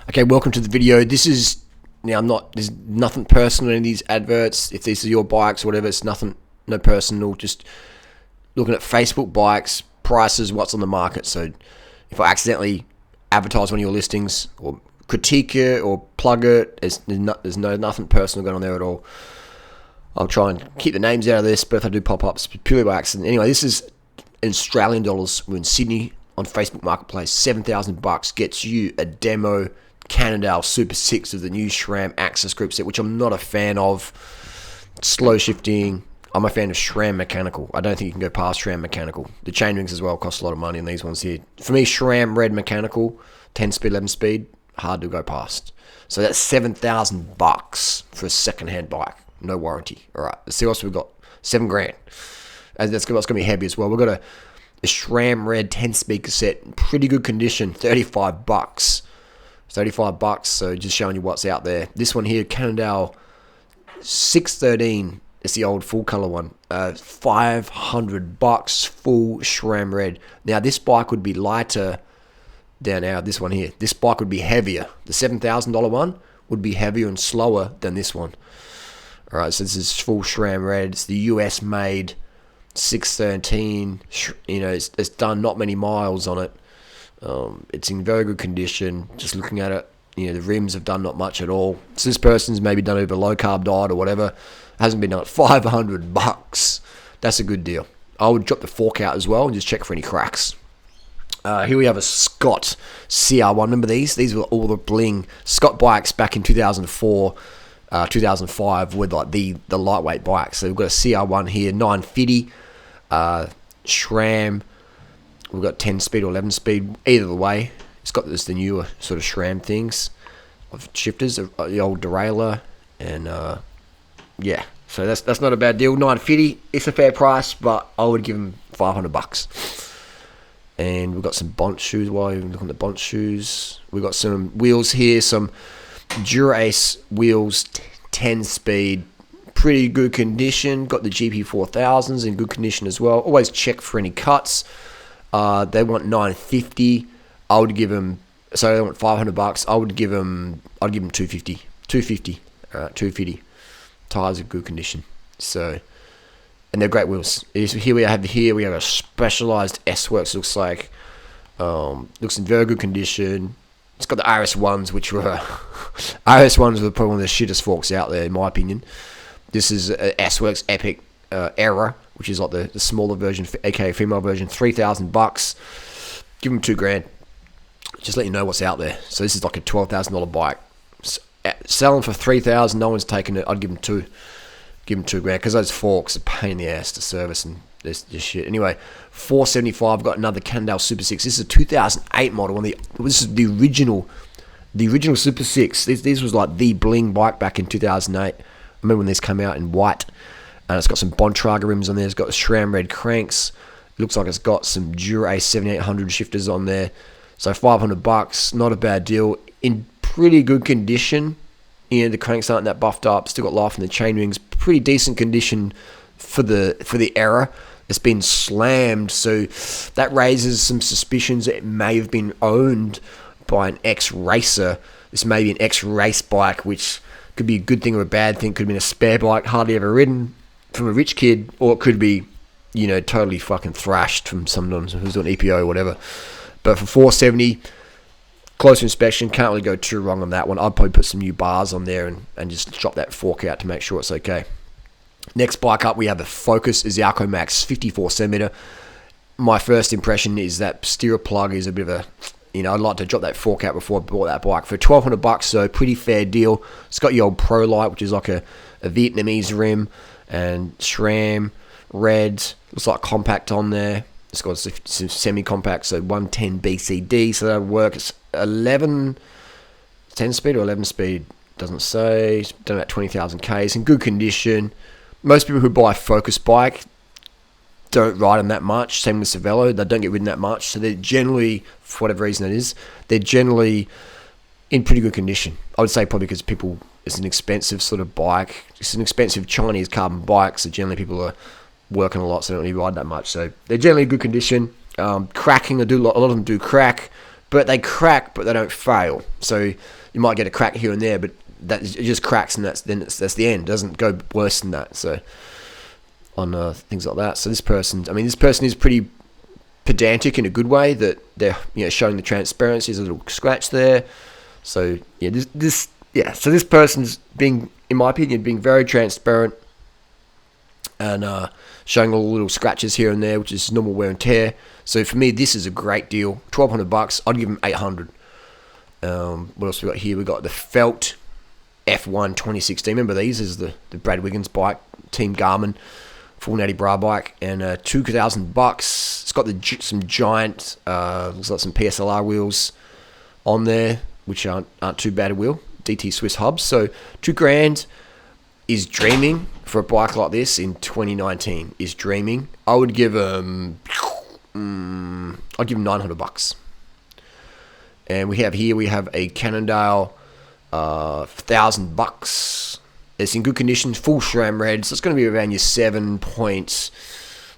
Okay, welcome to the video. This is there's nothing personal in these adverts. If these are your bikes or whatever, it's nothing, no personal. Just looking at Facebook bikes, prices, what's on the market. So if I accidentally advertise one of your listings or critique it or plug it, there's nothing personal going on there at all. I'll try and keep the names out of this, but if I do pop ups, purely by accident. Anyway, this is in Australian dollars. We're in Sydney on Facebook Marketplace. $7,000 gets you a demo Cannondale Super 6 of the new SRAM Axis group set, which I'm not a fan of. Slow shifting. I'm a fan of SRAM mechanical. I don't think you can go past SRAM mechanical. The chain rings as well cost a lot of money in these ones here. For me, SRAM red mechanical, 10 speed, 11 speed, hard to go past. So that's $7,000 for a second-hand bike. No warranty. All right, let's see what else we've got. $7,000. And that's going to be heavy as well. We've got a SRAM red 10-speed cassette, pretty good condition, $35. $35, so just showing you what's out there. This one here, Cannondale 613. It's the old full color one. $500, full SRAM red. Now this bike would be lighter than this one here. This bike would be heavier. The $7,000 one would be heavier and slower than this one. All right, so this is full SRAM red. It's the US made 613. It's done not many miles on it. It's in very good condition. Just looking at it, the rims have done not much at all. So this person's maybe done over low carb diet or whatever. Hasn't been done. $500. That's a good deal. I would drop the fork out as well and just check for any cracks. Here we have a Scott CR1. Remember these? These were all the bling Scott bikes back in 2004, 2005 were like the lightweight bikes. So we've got a CR1 here, 950, SRAM. We've got 10 speed or 11 speed. Either way, it's got the newer sort of SRAM things of shifters, the old derailleur, and yeah. So that's not a bad deal. 950. It's a fair price, but I would give them $500. And we've got some Bont shoes. While you're looking at the Bont shoes, we've got some wheels here. Some Dura-Ace wheels, 10 speed. Pretty good condition. Got the GP4000s in good condition as well. Always check for any cuts. They want $950. I would give them. So they want $500. I'd give them $250. $250. Tires are good condition. So, and they're great wheels. Here we have a Specialized S-Works. Looks like looks in very good condition. It's got the RS1s, which were RS1s were probably one of the shittest forks out there in my opinion. This is a S-Works Epic Era, which is like the smaller version, aka female version. $3,000. Give them $2,000. Just let you know what's out there. So this is like a $12,000 bike. Selling for $3,000. No one's taking it. I'd give them $2,000. Give them $2,000 because those forks are a pain in the ass to service and this shit. Anyway, $475. I've got another Cannondale Super 6. This is a 2008 model. This is the original Super 6. This was like the bling bike back in 2008. I remember when this came out in white. And it's got some Bontrager rims on there. It's got SRAM red cranks. It looks like it's got some Dura-Ace 7800 shifters on there. So $500, not a bad deal. In pretty good condition. The cranks aren't that buffed up. Still got life in the chain rings. Pretty decent condition for the era. It's been slammed, so that raises some suspicions that it may have been owned by an ex-racer. This may be an ex-race bike, which could be a good thing or a bad thing. Could have been a spare bike, hardly ever ridden from a rich kid, or it could be, totally fucking thrashed from someone who's on EPO or whatever. But for $470, closer inspection, can't really go too wrong on that one. I'd probably put some new bars on there and just drop that fork out to make sure it's okay. Next bike up, we have the Focus Izalco Max 54cm. My first impression is that steer plug is a bit of a, I'd like to drop that fork out before I bought that bike. For $1,200, so pretty fair deal. It's got your old Pro Light, which is like a Vietnamese rim, and SRAM red. Looks like compact on there. It's got some semi-compact, so 110 BCD, so that'll work. It's 10 speed or 11 speed, doesn't say. It's done about 20,000 Ks, in good condition. Most people who buy a Focus bike don't ride them that much. Same with Cervelo, they don't get ridden that much, so they're generally, for whatever reason it is, they're generally in pretty good condition. I would say probably because it's an expensive sort of bike. It's an expensive Chinese carbon bike, so generally people are working a lot, so they don't really ride that much. So they're generally in good condition. Cracking, a lot of them do crack. but they crack, but they don't fail. So you might get a crack here and there, but that it just cracks, and that's the end. It doesn't go worse than that. So on things like that. So this person is pretty pedantic in a good way, that they're showing the transparency. There's a little scratch there. So yeah, so this person's being, in my opinion, being very transparent and showing all the little scratches here and there, which is normal wear and tear. So for me, this is a great deal. $1,200. I'd give them $800. What else we got here? We got the Felt F1 2016. Remember these? This is the Brad Wiggins bike, Team Garmin, full natty bra bike, and $2,000. It's got some giant, looks like some PSLR wheels on there, which aren't too bad a wheel. DT Swiss hubs. So $2,000 is dreaming for a bike like this in 2019. Is dreaming. I would give them. I'd give them $900. And we have a Cannondale, $1,000. It's in good condition, full SRAM red, so it's going to be around your 7 points.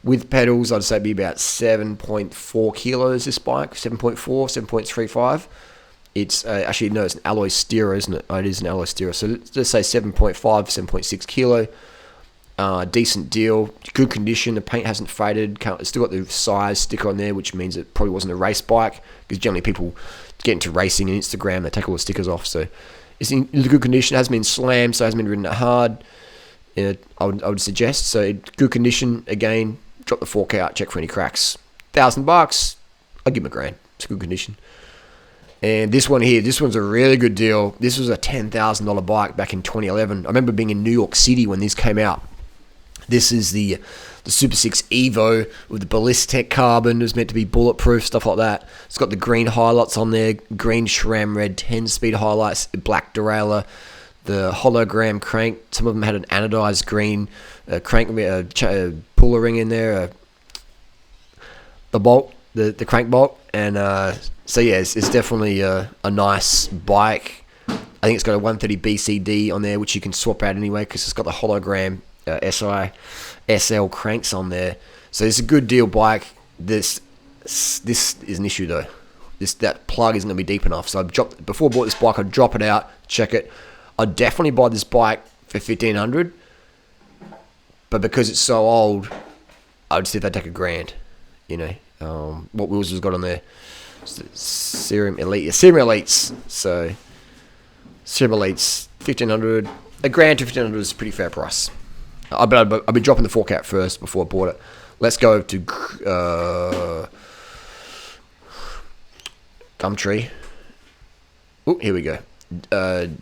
With pedals, I'd say it'd be about 7.4 kilos, this bike, 7.4, 7.35. It's actually, no, it's an alloy steerer, isn't it? Oh, it is an alloy steerer. So let's say 7.5, 7.6 kilo. Decent deal, good condition. The paint hasn't faded. It's still got the size sticker on there, which means it probably wasn't a race bike, because generally people get into racing and Instagram, they take all the stickers off. So it's in good condition. It hasn't been slammed, so it hasn't been ridden hard. I would suggest. So good condition. Again, drop the fork out, check for any cracks. $1,000. I'll give him $1,000. It's good condition. And this one here, this one's a really good deal. This was a $10,000 bike back in 2011. I remember being in New York City when this came out. This is the Super 6 Evo with the ballistic carbon. It was meant to be bulletproof, stuff like that. It's got the green highlights on there, green SRAM red 10-speed highlights, black derailleur, the hologram crank. Some of them had an anodized green crank, puller ring in there, the bolt, the crank bolt. And so yeah, it's definitely a nice bike. I think it's got a 130 BCD on there, which you can swap out anyway, because it's got the hologram SL cranks on there. So it's a good deal bike. This is an issue though. That plug isn't going to be deep enough. So before I bought this bike, I'd drop it out, check it. I'd definitely buy this bike for $1,500. But because it's so old, I'd see if they'd take $1,000. What wheels has it got on there? Serum Elite. Serum Elites. So Serum Elites, $1,500. $1,000 to $1,500 is a pretty fair price. I'll be dropping the fork out first before I bought it. Let's go to Gumtree. Oh, here we go.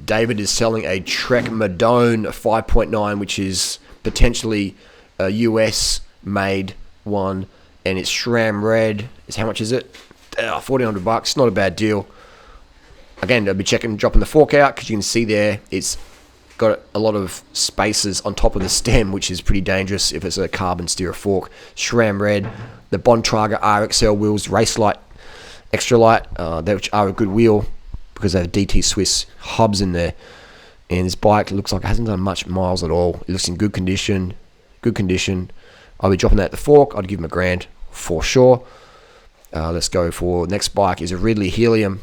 David is selling a Trek Madone 5.9, which is potentially a US made one, and it's SRAM red. How much is it? $1,400. Not a bad deal. Again, I'll be dropping the fork out, because you can see there it's got a lot of spaces on top of the stem, which is pretty dangerous if it's a carbon steerer fork. SRAM red, the Bontrager RXL wheels, race light, extra light, which are a good wheel because they have DT Swiss hubs in there. And this bike looks like it hasn't done much miles at all. It looks in good condition. I'll be dropping that at the fork. I'd give him $1,000 for sure. Let's go for next bike is a Ridley Helium.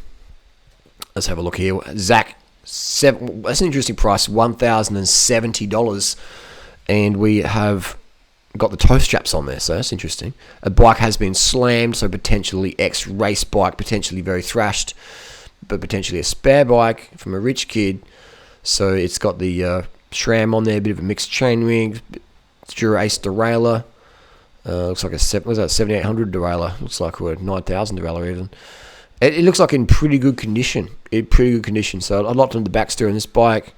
Let's have a look here. Zach. That's an interesting price, $1,070, and we have got the toe straps on there, so that's interesting. A bike has been slammed, so potentially ex-race bike, potentially very thrashed, but potentially a spare bike from a rich kid. So it's got the SRAM on there, a bit of a mixed chainring, Dura-Ace derailleur. Looks like a 7,800 derailleur. Looks like a 9,000 derailleur even. It looks like in pretty good condition. So I'd like to know the backstory on this bike.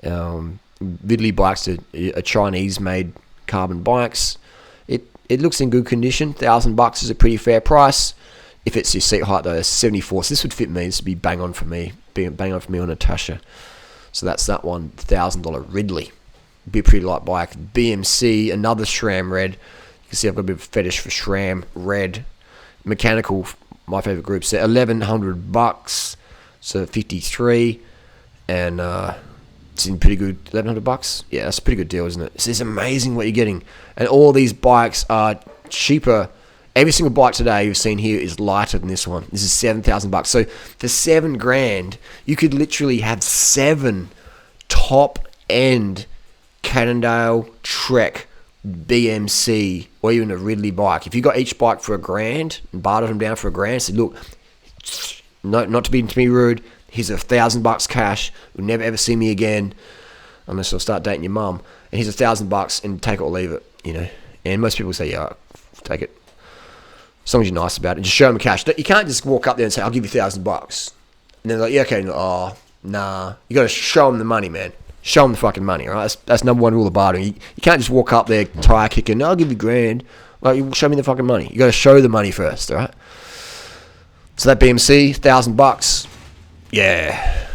Ridley bikes are Chinese-made carbon bikes. It looks in good condition. $1,000 is a pretty fair price. If it's your seat height though, 74. So this would fit me. This would be bang on for me. Bang on for me on Natasha. So that's that one. $1,000 Ridley. Be a pretty light bike. BMC, another SRAM red. You can see I've got a bit of a fetish for SRAM red. Mechanical. My favorite group set, $1,100, so 53, and it's in pretty good. $1,100, yeah, that's a pretty good deal, isn't it? It's amazing what you're getting, and all these bikes are cheaper Every single bike today you've seen here is lighter than this one. This is $7,000. So for $7,000, you could literally have 7 top-end Cannondale, Trek, BMC, or even a Ridley bike. If you got each bike for $1,000 and bartered them down for $1,000, said, look, not to be rude, here's $1,000 cash. You'll never ever see me again unless I'll start dating your mum. And here's $1,000 and take it or leave it, And most people say, yeah, take it. As long as you're nice about it, just show them cash. You can't just walk up there and say, I'll give you $1,000. And they're like, yeah, okay. Oh, nah. You got to show them the money, man. Show them the fucking money, all right? That's number one rule of bartering. You can't just walk up there, tire kicking, no, I'll give you $1,000. Like, you show me the fucking money. You got to show the money first, all right? So that BMC, $1,000. Yeah.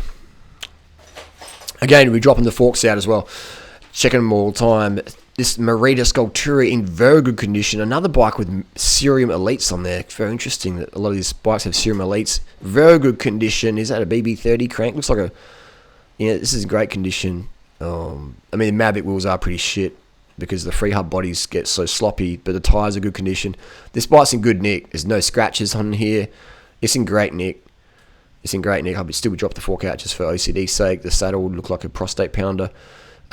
Again, we're dropping the forks out as well. Checking them all the time. This Marina Scott in very good condition. Another bike with Cerium Elites on there. It's very interesting that a lot of these bikes have Cerium Elites. Very good condition. Is that a BB30 crank? Looks like this is great condition. The Mavic wheels are pretty shit because the free hub bodies get so sloppy, but the tyres are good condition. This bike's in good nick. There's no scratches on here. It's in great nick. I'd still drop the fork out just for OCD's sake. The saddle would look like a prostate pounder.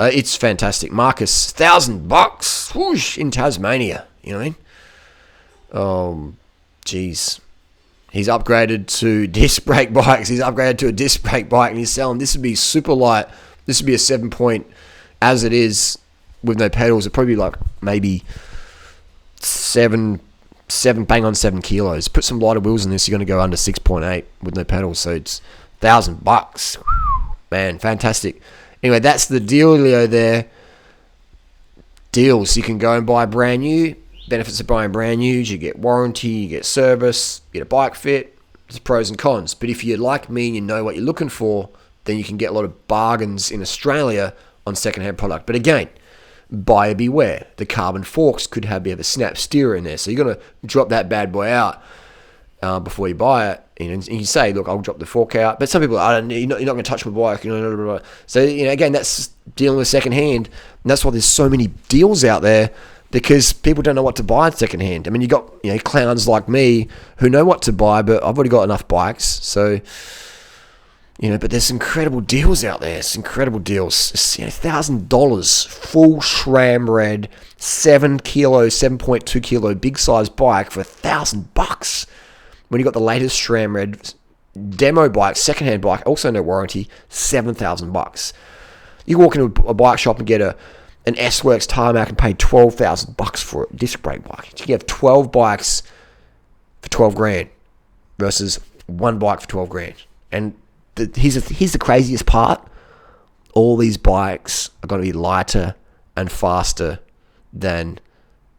It's fantastic. Marcus, $1,000, whoosh, in Tasmania. You know what I mean? Oh, jeez. He's upgraded to disc brake bikes. He's upgraded to a disc brake bike, and he's selling. This would be super light. This would be a 7-point, as it is, with no pedals. It'd probably be like maybe 7 kilos. Put some lighter wheels in this, you're going to go under 6.8 with no pedals. So it's $1,000. Man, fantastic. Anyway, that's the dealio there. Deals. You can go and buy brand new. Benefits of buying brand new. You get warranty, you get service, you get a bike fit. There's pros and cons. But if you're like me and you know what you're looking for, then you can get a lot of bargains in Australia on secondhand product. But again, buyer beware. The carbon forks could have a snap steer in there. So you're going to drop that bad boy out before you buy it. And you say, look, I'll drop the fork out. But some people, you're not going to touch my bike. Blah, blah, blah. So, again, that's dealing with secondhand. And that's why there's so many deals out there, because people don't know what to buy in secondhand. I mean, you got clowns like me who know what to buy, but I've already got enough bikes. So, but there's incredible deals out there. It's incredible deals. It's, $1,000 full SRAM red, 7.2 kilo big size bike for $1,000. When you got the latest SRAM red demo bike, secondhand bike, also no warranty, $7,000. You walk into a bike shop and get an S-Works tarmac and pay $12,000 for a disc brake bike. You can have 12 bikes for $12,000 versus one bike for $12,000. And here's the craziest part. All these bikes are going to be lighter and faster than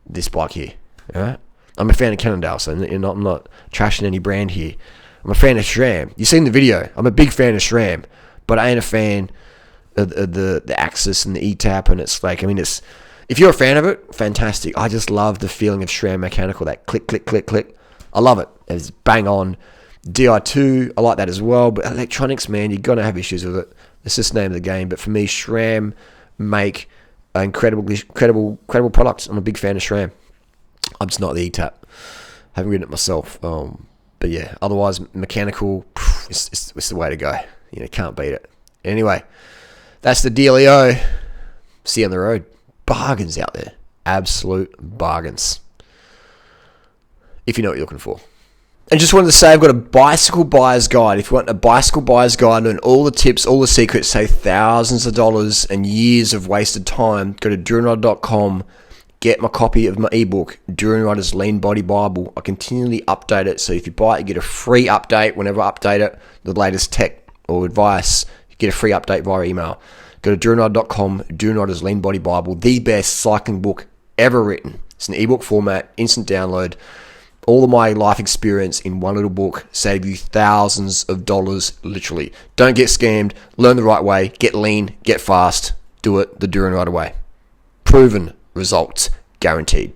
this bike here. All right? I'm a fan of Cannondale, so I'm not trashing any brand here. I'm a fan of SRAM. You've seen the video. I'm a big fan of SRAM, but I ain't a fan of the Axis and the ETAP, and it's like, if you're a fan of it, fantastic. I just love the feeling of SRAM mechanical, that click, click, click, click. I love it. It's bang on. Di2, I like that as well, but electronics, man, you're going to have issues with it. It's just the name of the game. But for me, SRAM make incredible products. I'm a big fan of SRAM. I'm just not the ETAP. Haven't ridden it myself. But yeah, otherwise, mechanical, it's the way to go. Can't beat it. Anyway, that's the dealio. See you on the road. Bargains out there. Absolute bargains. If you know what you're looking for. And just wanted to say, I've got a bicycle buyer's guide. If you want a bicycle buyer's guide and all the tips, all the secrets, save thousands of dollars and years of wasted time, go to durianrider.com. Get my copy of my ebook, Durianrider's Lean Body Bible. I continually update it, so if you buy it, you get a free update whenever I update it, the latest tech or advice. You get a free update via email. Go to durianrider.com, Durianrider's Lean Body Bible, the best cycling book ever written. It's an ebook format, instant download. All of my life experience in one little book, save you thousands of dollars, literally. Don't get scammed. Learn the right way. Get lean. Get fast. Do it the Durianrider way. Proven results guaranteed.